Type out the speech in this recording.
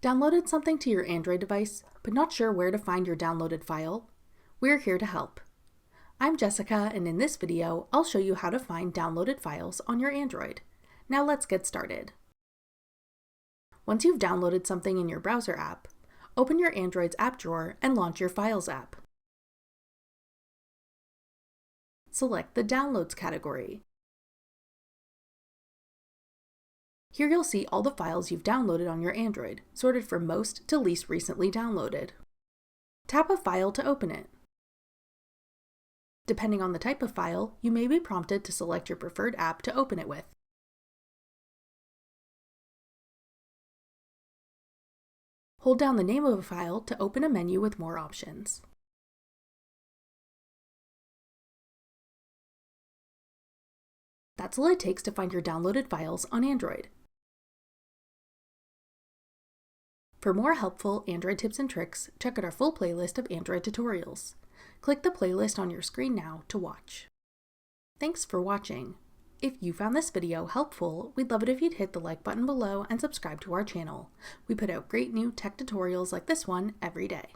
Downloaded something to your Android device, but not sure where to find your downloaded file? We're here to help. I'm Jessica, and in this video, I'll show you how to find downloaded files on your Android. Now let's get started. Once you've downloaded something in your browser app, open your Android's app drawer and launch your Files app. Select the Downloads category. Here you'll see all the files you've downloaded on your Android, sorted from most to least recently downloaded. Tap a file to open it. Depending on the type of file, you may be prompted to select your preferred app to open it with. Hold down the name of a file to open a menu with more options. That's all it takes to find your downloaded files on Android. For more helpful Android tips and tricks, check out our full playlist of Android tutorials. Click the playlist on your screen now to watch. Thanks for watching. If you found this video helpful, we'd love it if you'd hit the like button below and subscribe to our channel. We put out great new tech tutorials like this one every day.